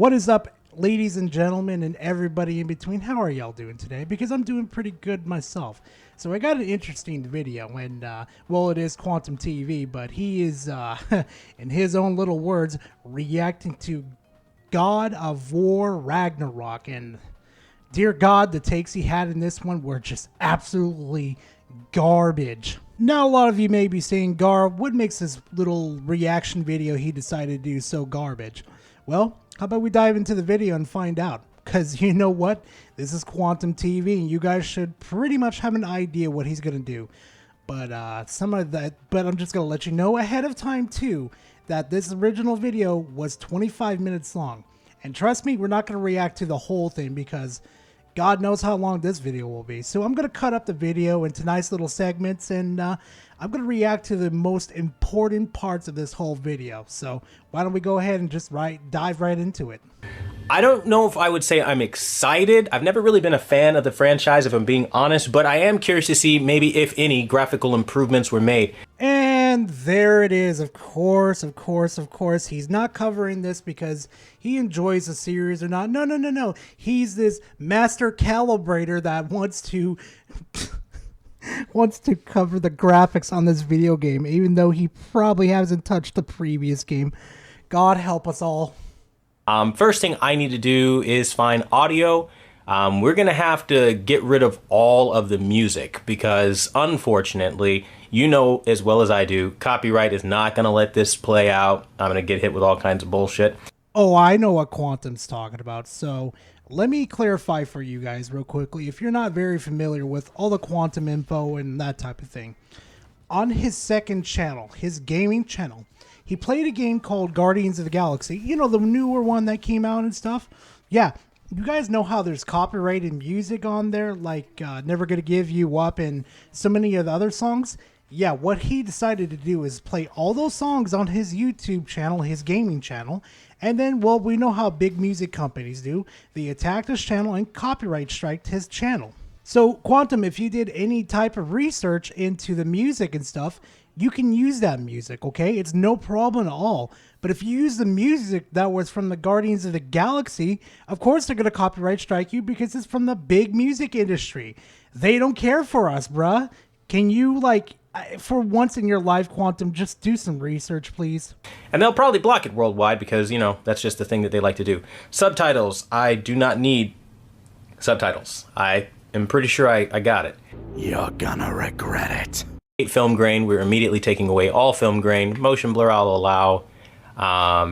What is up, ladies and gentlemen, and everybody in between? How are y'all doing today? Because I'm doing pretty good myself. So I got an interesting video, and well, it is Quantum TV, but he is, in his own little words, reacting to God of War Ragnarok. And dear God, the takes he had in this one were just absolutely garbage. Now, a lot of you may be saying, Gar, what makes this little reaction video he decided to do so garbage? Well, how about we dive into the video and find out? Because you know what? This is Quantum TV, and you guys should pretty much have an idea what he's going to do. But but I'm just going to let you know ahead of time, too, that this original video was 25 minutes long. And trust me, we're not going to react to the whole thing because God knows how long this video will be. So I'm going to cut up the video into nice little segments, and I'm going to react to the most important parts of this whole video. So why don't we go ahead and just dive right into it. I don't know if I would say I'm excited. I've never really been a fan of the franchise, if I'm being honest, but I am curious to see maybe if any graphical improvements were made. And there it is. Of course. He's not covering this because he enjoys the series or not. No. He's this master calibrator that wants to cover the graphics on this video game, even though he probably hasn't touched the previous game. God help us all. First thing I need to do is find audio. We're going to have to get rid of all of the music because, unfortunately, you know as well as I do, copyright is not going to let this play out. I'm going to get hit with all kinds of bullshit. Oh, I know what Quantum's talking about. So let me clarify for you guys real quickly. If you're not very familiar with all the Quantum info and that type of thing, on his second channel, his gaming channel, he played a game called Guardians of the Galaxy. You know, the newer one that came out and stuff. Yeah, you guys know how there's copyrighted music on there, like Never Gonna Give You Up and so many of the other songs. Yeah, what he decided to do is play all those songs on his YouTube channel, his gaming channel, and then, well, we know how big music companies do. They attacked his channel and copyright striked his channel. So, Quantum, if you did any type of research into the music and stuff, you can use that music, okay? It's no problem at all. But if you use the music that was from the Guardians of the Galaxy, of course they're going to copyright strike you because it's from the big music industry. They don't care for us, bruh. Can you, like, for once in your life, Quantum, just do some research, please? And they'll probably block it worldwide because, you know, that's just the thing that they like to do. Subtitles. I do not need subtitles. I am pretty sure I got it. You're gonna regret it. Film grain, we're immediately taking away all film grain. Motion blur I'll allow.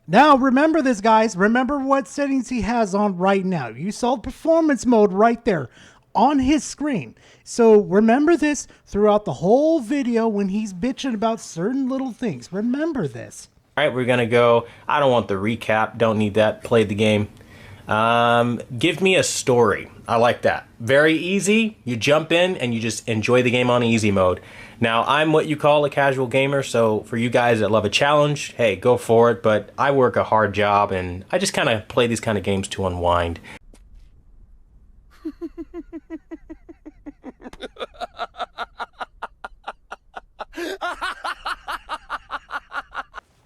Now remember this, guys. Remember what settings he has on right now. You saw performance mode right there on his screen. So remember this throughout the whole video when he's bitching about certain little things. Remember this. All right, we're gonna go. I don't want the recap. Don't need that. Played the game. Give me a story. I like that. Very easy. You jump in and you just enjoy the game on easy mode. Now, I'm what you call a casual gamer, so for you guys that love a challenge, hey, go for it, but I work a hard job and I just kind of play these kind of games to unwind.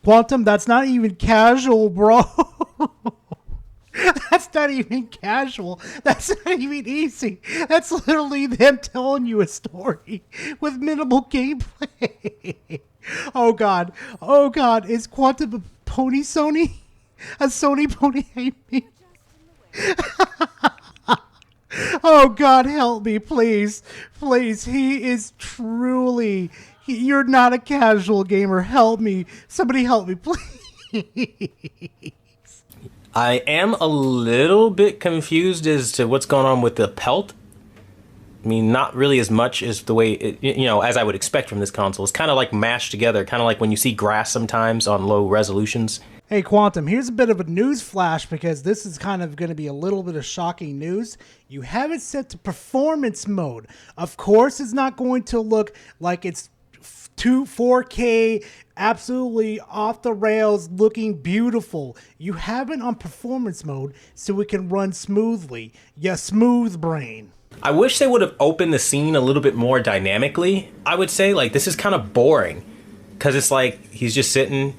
Quantum, that's not even casual, bro. That's not even casual. That's not even easy. That's literally them telling you a story with minimal gameplay. Oh God. Oh God. Is Quantum a pony Sony? A Sony pony hate me? Oh God, help me, please. Please. He is truly... You're not a casual gamer. Help me. Somebody help me, please. I am a little bit confused as to what's going on with the pelt. I mean, not really as much as the way, as I would expect from this console. It's kind of like mashed together, kind of like when you see grass sometimes on low resolutions. Hey, Quantum, here's a bit of a news flash because this is kind of going to be a little bit of shocking news. You have it set to performance mode. Of course, it's not going to look like it's 4K, absolutely off the rails, looking beautiful. You have it on performance mode so it can run smoothly. Yeah, smooth brain. I wish they would have opened the scene a little bit more dynamically. I would say, like, this is kind of boring because it's like he's just sitting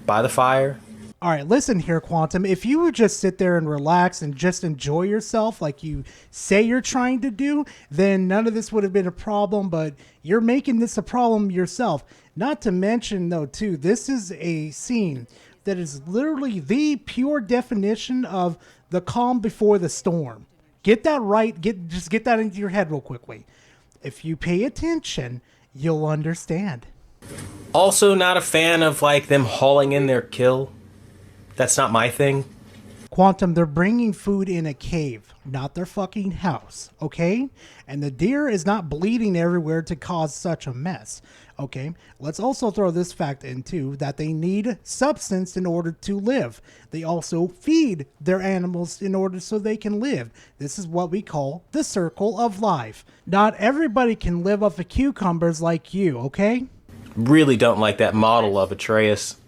by the fire. All right, listen here, Quantum. If you would just sit there and relax and just enjoy yourself like you say you're trying to do, then none of this would have been a problem, but you're making this a problem yourself. Not to mention, though, too, this is a scene that is literally the pure definition of the calm before the storm. Get that right. Just get that into your head real quickly. If you pay attention, you'll understand. Also, not a fan of like them hauling in their kill. That's not my thing. Quantum, they're bringing food in a cave, not their fucking house, okay? And the deer is not bleeding everywhere to cause such a mess, okay? Let's also throw this fact in too, that they need substance in order to live. They also feed their animals in order so they can live. This is what we call the circle of life. Not everybody can live off of cucumbers like you, okay? Really don't like that model of Atreus.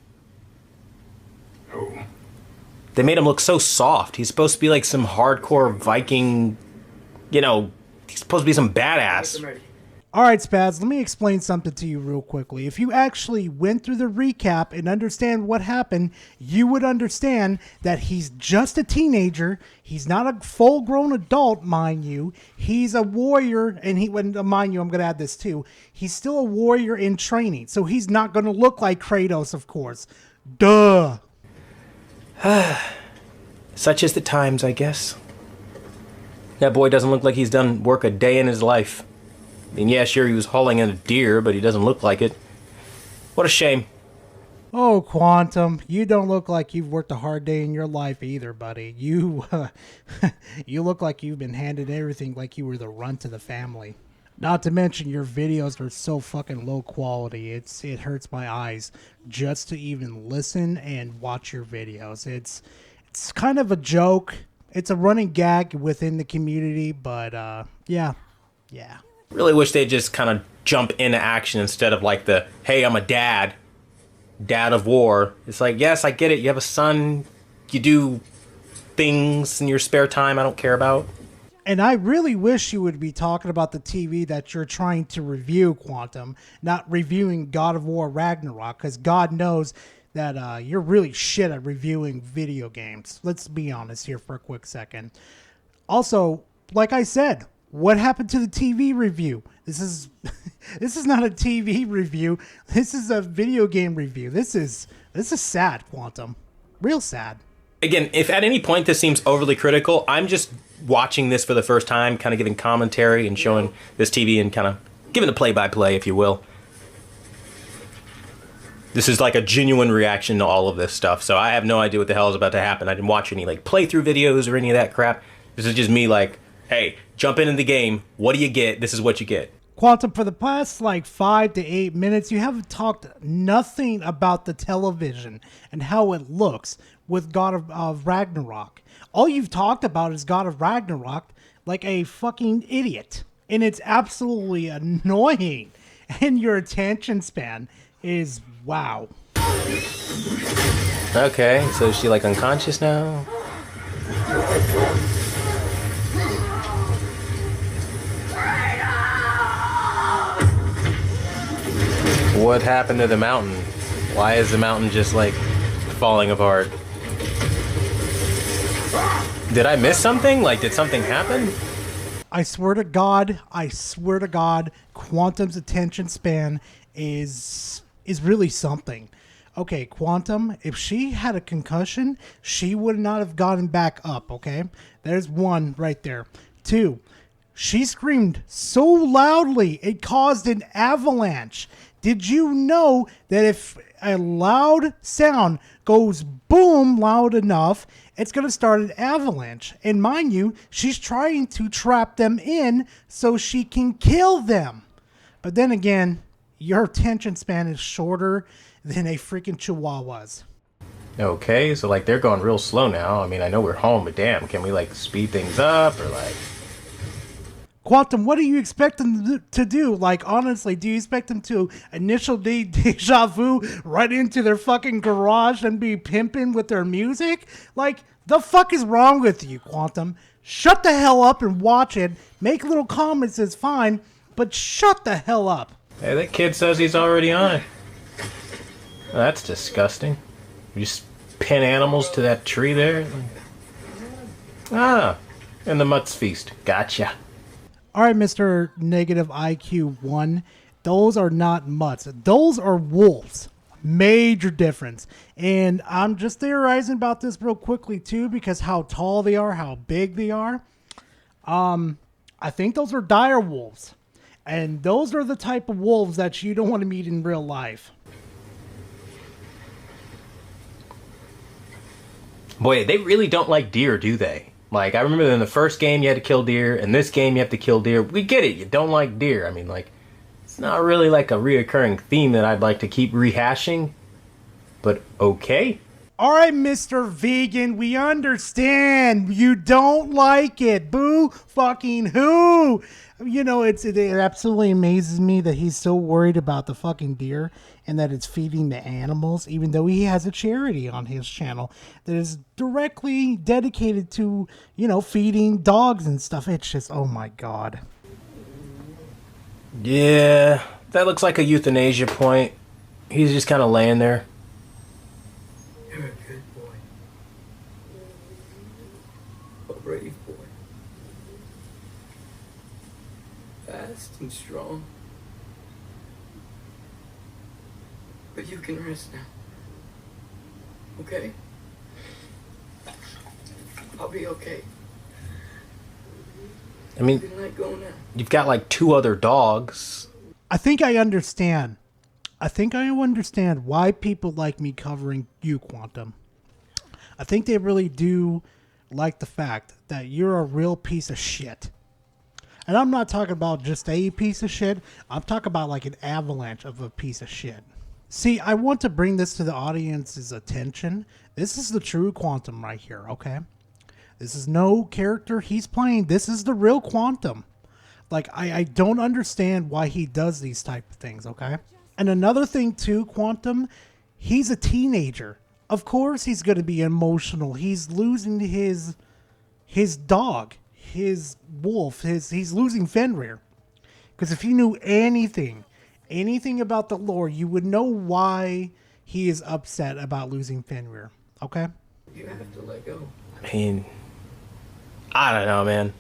They made him look so soft. He's supposed to be like some hardcore Viking, you know, he's supposed to be some badass. All right, Spads, let me explain something to you real quickly. If you actually went through the recap and understand what happened, you would understand that he's just a teenager. He's not a full-grown adult, mind you. He's a warrior, and mind you, I'm going to add this too. He's still a warrior in training, so he's not going to look like Kratos, of course. Duh. Such is the times, I guess. That boy doesn't look like he's done work a day in his life. I mean, yeah, sure, he was hauling in a deer, but he doesn't look like it. What a shame. Oh, Quantum, you don't look like you've worked a hard day in your life either, buddy. You look like you've been handed everything like you were the runt of the family. Not to mention your videos are so fucking low quality. It hurts my eyes just to even listen and watch your videos. It's kind of a joke. It's a running gag within the community, but yeah. Really wish they'd just kind of jump into action instead of like the, hey, I'm a dad of war. It's like, yes, I get it. You have a son. You do things in your spare time I don't care about. And I really wish you would be talking about the TV that you're trying to review, Quantum, not reviewing God of War Ragnarok, because God knows that you're really shit at reviewing video games. Let's be honest here for a quick second. Also, like I said, what happened to the TV review? This is not a TV review. This is a video game review. This is sad, Quantum. Real sad. Again, if at any point this seems overly critical, I'm just watching this for the first time, kind of giving commentary and showing this TV and kind of giving the play-by-play, if you will. This is like a genuine reaction to all of this stuff, so I have no idea what the hell is about to happen. I didn't watch any like playthrough videos or any of that crap. This is just me like, hey, jump into the game. What do you get? This is what you get. Quantum, for the past like 5 to 8 minutes, you haven't talked nothing about the television and how it looks with God of Ragnarok. All you've talked about is God of Ragnarok like a fucking idiot. And it's absolutely annoying. And your attention span is wow. Okay, so is she like unconscious now? What happened to the mountain? Why is the mountain just like falling apart? Did I miss something? Like, did something happen? I swear to God, Quantum's attention span is really something. Okay, Quantum, if she had a concussion, she would not have gotten back up, okay? There's one right there. 2, she screamed so loudly it caused an avalanche. Did you know that if a loud sound goes boom loud enough, it's going to start an avalanche? And mind you, she's trying to trap them in so she can kill them. But then again, your attention span is shorter than a freaking chihuahua's. Okay, so like they're going real slow now. I mean, I know we're home, but damn, can we like speed things up or like... Quantum, what do you expect them to do? Like, honestly, do you expect them to initial deja vu right into their fucking garage and be pimping with their music? Like, the fuck is wrong with you, Quantum? Shut the hell up and watch it. Make little comments is fine, but shut the hell up. Hey, that kid says he's already on it. Well, that's disgusting. You just pin animals to that tree there. Ah, and the Mutts Feast. Gotcha. All right, Mr. Negative IQ1, those are not mutts. Those are wolves. Major difference. And I'm just theorizing about this real quickly too, because how tall they are, how big they are. I think those are dire wolves. And those are the type of wolves that you don't want to meet in real life. Boy, they really don't like deer, do they? Like, I remember in the first game you had to kill deer, in this game you have to kill deer. We get it, you don't like deer. I mean, like, it's not really like a reoccurring theme that I'd like to keep rehashing. But okay. All right, Mr. Vegan, we understand. You don't like it. Boo fucking who? You know, it absolutely amazes me that he's so worried about the fucking deer and that it's feeding the animals, even though he has a charity on his channel that is directly dedicated to, you know, feeding dogs and stuff. It's just, oh my God. Yeah, that looks like a euthanasia point. He's just kind of laying there. You're a good boy. A brave boy. Fast and strong. But you can rest now. Okay? I'll be okay. I mean, You can let go now. you've got like 2 other dogs. I think I understand. I think I understand why people like me covering you, Quantum. I think they really do like the fact that you're a real piece of shit. And I'm not talking about just a piece of shit. I'm talking about like an avalanche of a piece of shit. See, I want to bring this to the audience's attention. This is the true Quantum right here, okay? This is no character he's playing. This is the real Quantum. Like, I don't understand why he does these type of things, okay? And another thing too, Quantum, he's a teenager. Of course he's going to be emotional. He's losing his dog, his wolf, he's losing Fenrir. Because if you knew anything about the lore, you would know why he is upset about losing Fenrir, okay? You have to let go. I mean, I don't know, man.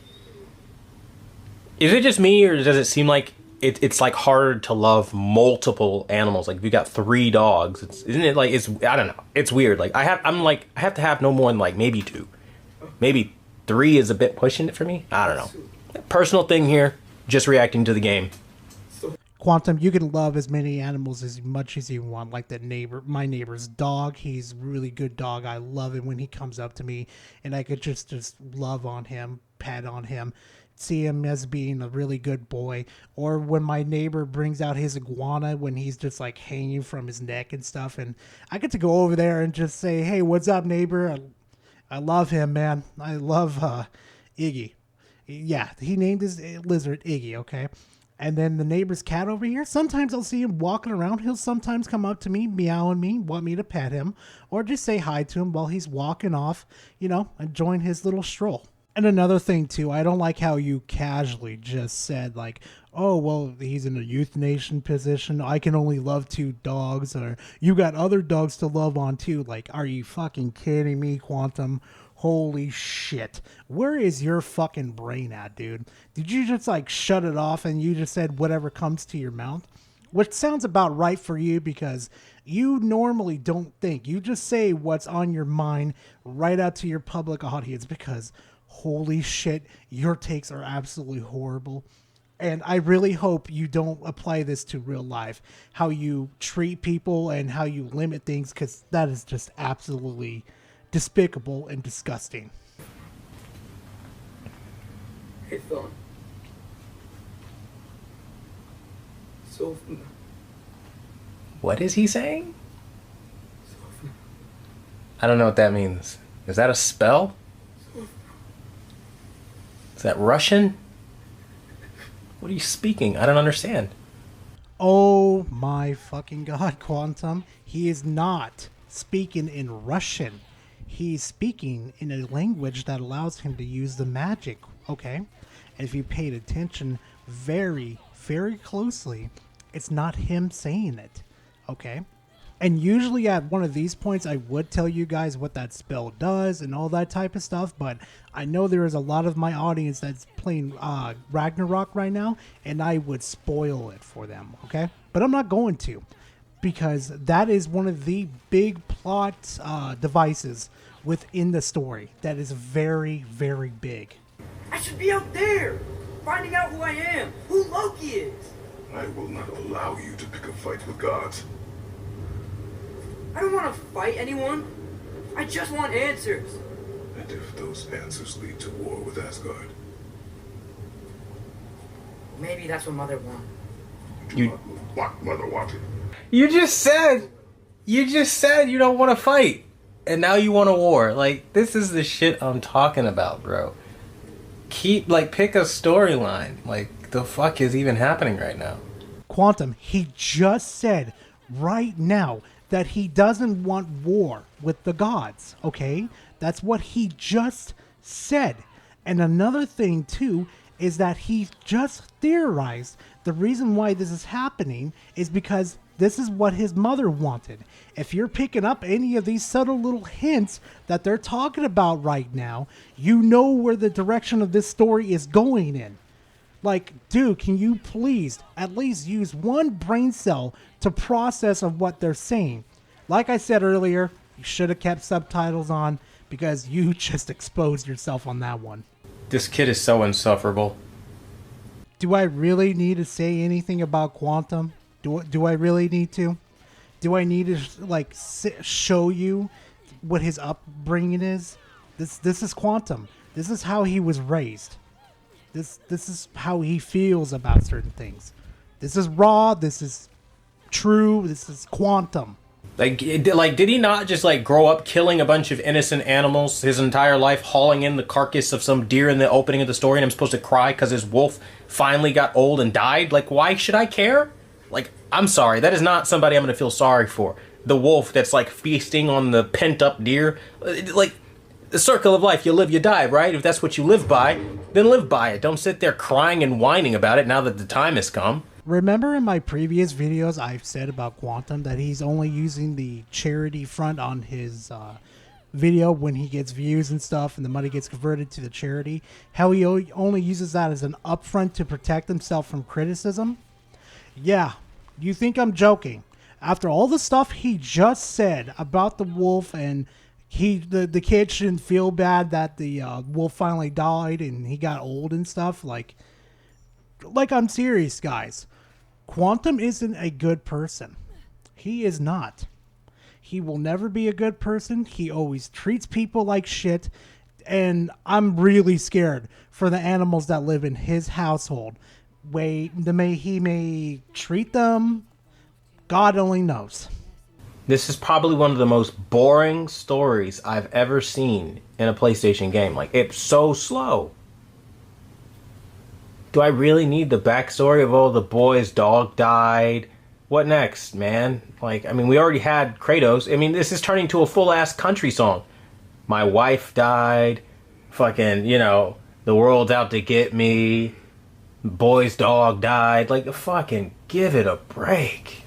Is it just me, or does it seem like it's like hard to love multiple animals? Like if you got 3 dogs, isn't it like I don't know. It's weird. Like I have to have no more than like maybe 2, maybe 3 is a bit pushing it for me. I don't know. Personal thing here. Just reacting to the game. Quantum, you can love as many animals as much as you want. Like my neighbor's dog. He's a really good dog. I love it when he comes up to me and I could just love on him, pat on him, see him as being a really good boy. Or when my neighbor brings out his iguana when he's just like hanging from his neck and stuff. And I get to go over there and just say, hey, what's up, neighbor? I love him, man. I love Iggy. Yeah, he named his lizard Iggy, okay? And then the neighbor's cat over here, sometimes I'll see him walking around. He'll sometimes come up to me, meowing me, want me to pet him, or just say hi to him while he's walking off, you know, enjoying his little stroll. And another thing, too, I don't like how you casually just said, like, oh, well, he's in a euthanasia position. I can only love 2 dogs, or you got other dogs to love on, too. Like, are you fucking kidding me, Quantum? Holy shit. Where is your fucking brain at, dude? Did you just like shut it off and you just said whatever comes to your mouth? Which sounds about right for you because you normally don't think. You just say what's on your mind right out to your public audience because holy shit, your takes are absolutely horrible. And I really hope you don't apply this to real life. How you treat people and how you limit things because that is just absolutely despicable and disgusting. Hey, Thon. Sophna. What is he saying? Sophna. I don't know what that means. Is that a spell? Sophna. Is that Russian? What are you speaking? I don't understand. Oh my fucking God, Quantum. He is not speaking in Russian. He's speaking in a language that allows him to use the magic, okay? And if you paid attention very, very closely, it's not him saying it, okay? And usually at one of these points, I would tell you guys what that spell does and all that type of stuff. But I know there is a lot of my audience that's playing Ragnarok right now, and I would spoil it for them, okay? But I'm not going to, because that is one of the big plot devices within the story that is very, very big. I should be out there, finding out who I am, who Loki is. I will not allow you to pick a fight with gods. I don't want to fight anyone. I just want answers. And if those answers lead to war with Asgard, Maybe that's what Mother wanted. what Mother wanted. You just said you don't want to fight, and now you want a war. Like, this is the shit I'm talking about, bro. Pick a storyline. Like, the fuck is even happening right now? Quantum, he just said right now that he doesn't want war with the gods, okay? That's what he just said. And another thing, too, is that he just theorized the reason why this is happening is because this is what his mother wanted. If you're picking up any of these subtle little hints that they're talking about right now, you know where the direction of this story is going in. Like, dude, can you please at least use one brain cell to process of what they're saying? Like I said earlier, you should have kept subtitles on because you just exposed yourself on that one. This kid is so insufferable. Do I really need to say anything about Quantum? Do I really need to? Do I need to show you what his upbringing is? This is Quantum. This is how he was raised. This is how he feels about certain things. This is raw. This is true. This is Quantum. Did he not just grow up killing a bunch of innocent animals his entire life, hauling in the carcass of some deer in the opening of the story, and I'm supposed to cry because his wolf finally got old and died? Like, why should I care? I'm sorry, that is not somebody I'm going to feel sorry for. The wolf that's feasting on the pent-up deer. The circle of life, you live, you die, right? If that's what you live by, then live by it. Don't sit there crying and whining about it now that the time has come. Remember in my previous videos I've said about Quantum that he's only using the charity front on his video when he gets views and stuff and the money gets converted to the charity? How he only uses that as an upfront to protect himself from criticism? Yeah, you think I'm joking. After all the stuff he just said about the wolf and the kid shouldn't feel bad that the wolf finally died and he got old and stuff, I'm serious, guys. Quantum isn't a good person. He is not. He will never be a good person. He always treats people like shit. And I'm really scared for the animals that live in his household. He may treat them. God only knows. This is probably one of the most boring stories I've ever seen in a PlayStation game. It's so slow. Do I really need the backstory of, the boy's dog died? What next, man? We already had Kratos. This is turning to a full-ass country song. My wife died. Fucking, the world's out to get me. Boy's dog died. Fucking give it a break.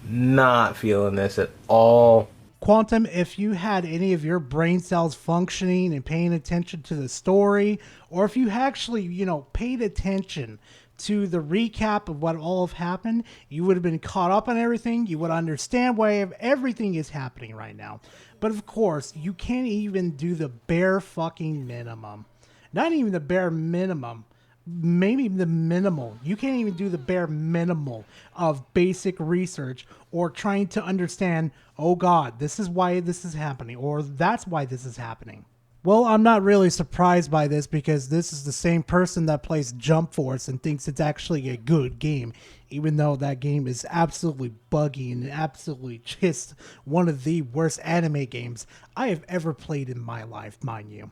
Not feeling this at all. Quantum, if you had any of your brain cells functioning and paying attention to the story, or if you actually, paid attention to the recap of what all have happened, you would have been caught up on everything. You would understand why everything is happening right now. But of course, you can't even do the bare fucking minimum. Not even the bare minimum. Maybe the minimal. You can't even do the bare minimal of basic research or trying to understand, oh God, this is why this is happening, or that's why this is happening. Well, I'm not really surprised by this because this is the same person that plays Jump Force and thinks it's actually a good game, even though that game is absolutely buggy and absolutely just one of the worst anime games I have ever played in my life, mind you.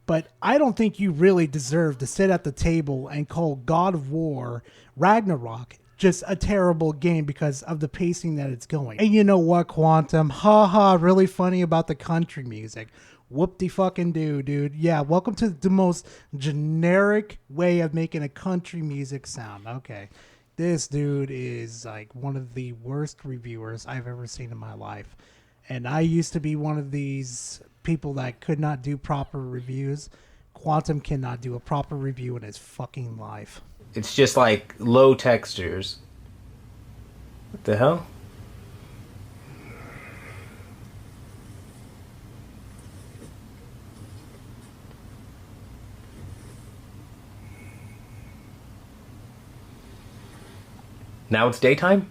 But I don't think you really deserve to sit at the table and call God of War Ragnarok just a terrible game because of the pacing that it's going. And you know what, Quantum? Haha, really funny about the country music. Whoop-de-fucking-do, dude. Yeah, welcome to the most generic way of making a country music sound. Okay. This dude is like one of the worst reviewers I've ever seen in my life. And I used to be one of these people that could not do proper reviews. Quantum cannot do a proper review in his fucking life. It's just like low textures. What the hell? Now it's daytime?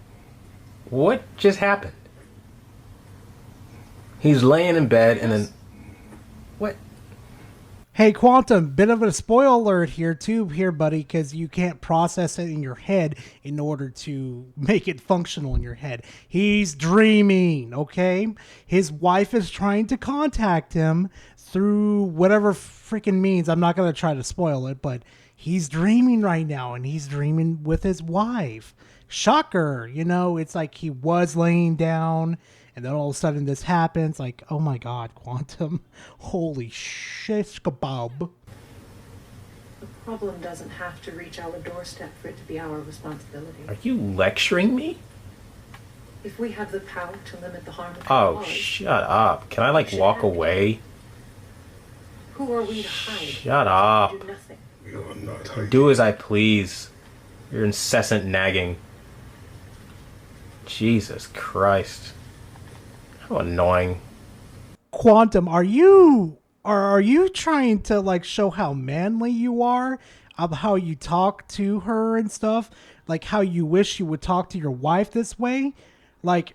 What just happened? He's laying in bed and then... What? Hey, Quantum, bit of a spoiler alert here, too, buddy, because you can't process it in your head in order to make it functional in your head. He's dreaming, okay? His wife is trying to contact him through whatever freaking means. I'm not going to try to spoil it, but he's dreaming right now, and he's dreaming with his wife. Shocker, you know, it's like he was laying down, and then all of a sudden this happens. Like, oh my God, Quantum. Holy shish kebab. The problem doesn't have to reach our doorstep for it to be our responsibility. Are you lecturing me? If we have the power to limit the harm of Oh, cause, shut up. Can I, like, walk away? who are we to hide? Shut up. Do nothing. We are not hiding. Do as I please. Your incessant nagging. Jesus Christ. How annoying. Quantum, are you trying to like show how manly you are, of how you talk to her and stuff, like how you wish you would talk to your wife this way? Like,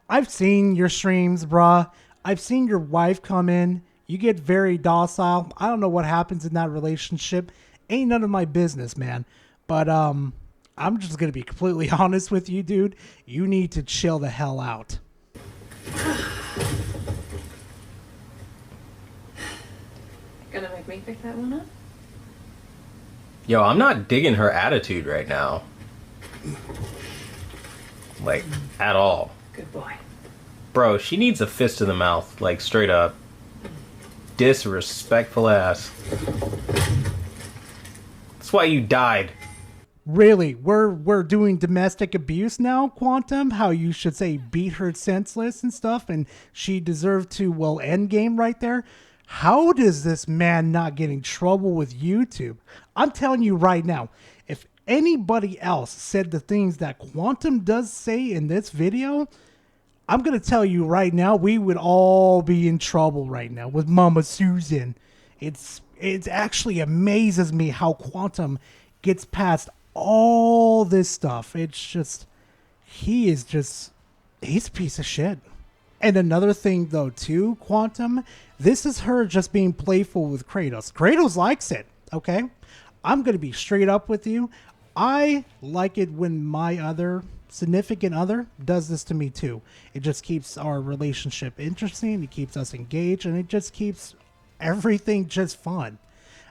I've seen your streams, bruh. I've seen your wife come in. You get very docile. I don't know what happens in that relationship. Ain't none of my business, man. But I'm just gonna be completely honest with you, dude. You need to chill the hell out. Gonna make me pick that one up? Yo, I'm not digging her attitude right now. Like, at all. Good boy. Bro, she needs a fist to the mouth, like, straight up. Disrespectful ass. That's why you died. Really, we're doing domestic abuse now, Quantum? How you should say beat her senseless and stuff, and she deserved to, well, end game right there? How does this man not get in trouble with YouTube? I'm telling you right now, if anybody else said the things that Quantum does say in this video, I'm going to tell you right now, we would all be in trouble right now with Mama Susan. It actually amazes me how Quantum gets past all this stuff. It's just, he's a piece of shit. And another thing though too, Quantum, this is her just being playful with Kratos. Kratos likes it, okay? I'm going to be straight up with you. I like it when my other significant other does this to me too. It just keeps our relationship interesting, it keeps us engaged, and it just keeps everything just fun.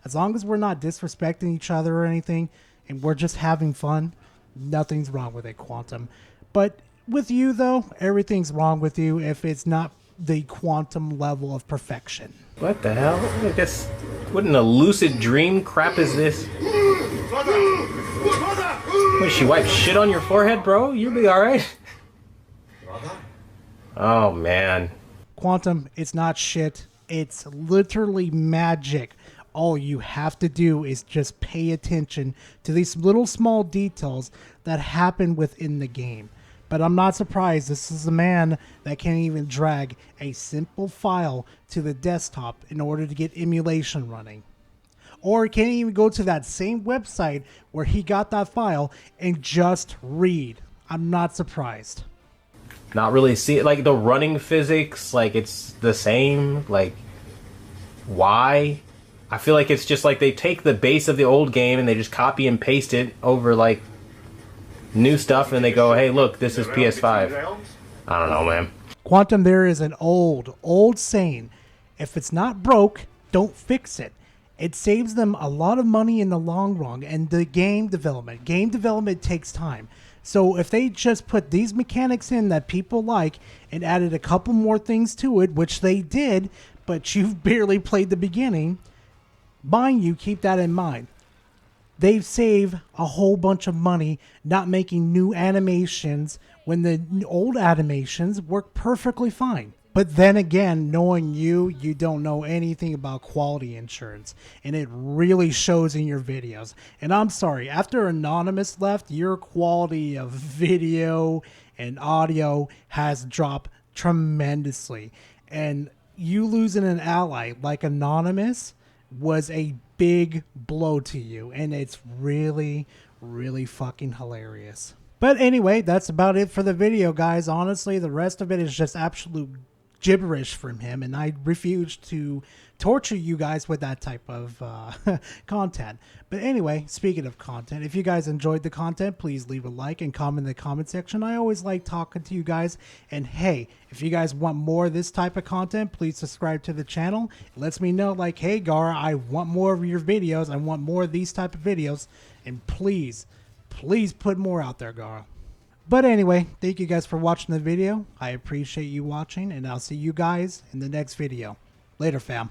As long as we're not disrespecting each other or anything, and we're just having fun, nothing's wrong with it, Quantum. But with you, though, everything's wrong with you if it's not the Quantum level of perfection. What the hell? I guess, what in a lucid dream crap is this? Wait, she wiped shit on your forehead, bro? You'll be alright. Oh, man. Quantum, it's not shit. It's literally magic. All you have to do is just pay attention to these little small details that happen within the game. But I'm not surprised. This is a man that can't even drag a simple file to the desktop in order to get emulation running. Or can't even go to that same website where he got that file and just read. I'm not surprised. Not really see it. Like, the running physics, like, it's the same. Like, why? I feel like it's just like they take the base of the old game and they just copy and paste it over, like, new stuff, and they go, hey, look, this is PS5. I don't know, man. Quantum, there is an old saying. If it's not broke, don't fix it. It saves them a lot of money in the long run. And the game development takes time. So if they just put these mechanics in that people like and added a couple more things to it, which they did, but you've barely played the beginning, mind you, keep that in mind. They save a whole bunch of money not making new animations when the old animations work perfectly fine. But then again, knowing you don't know anything about quality insurance, and it really shows in your videos. And I'm sorry, after Anonymous left, your quality of video and audio has dropped tremendously. And you losing an ally like Anonymous was a big blow to you, and it's really, really fucking hilarious. But anyway, that's about it for the video, guys. Honestly, the rest of it is just absolute gibberish from him, and I refuse to torture you guys with that type of content. But anyway, speaking of content, if you guys enjoyed the content, please leave a like and comment in the comment section. I always like talking to you guys. And hey, if you guys want more of this type of content, please subscribe to the channel. It lets me know, like, hey Gar, I want more of your videos. I want more of these type of videos, and please put more out there, Gar. But anyway, thank you guys for watching the video. I appreciate you watching, and I'll see you guys in the next video. Later, fam.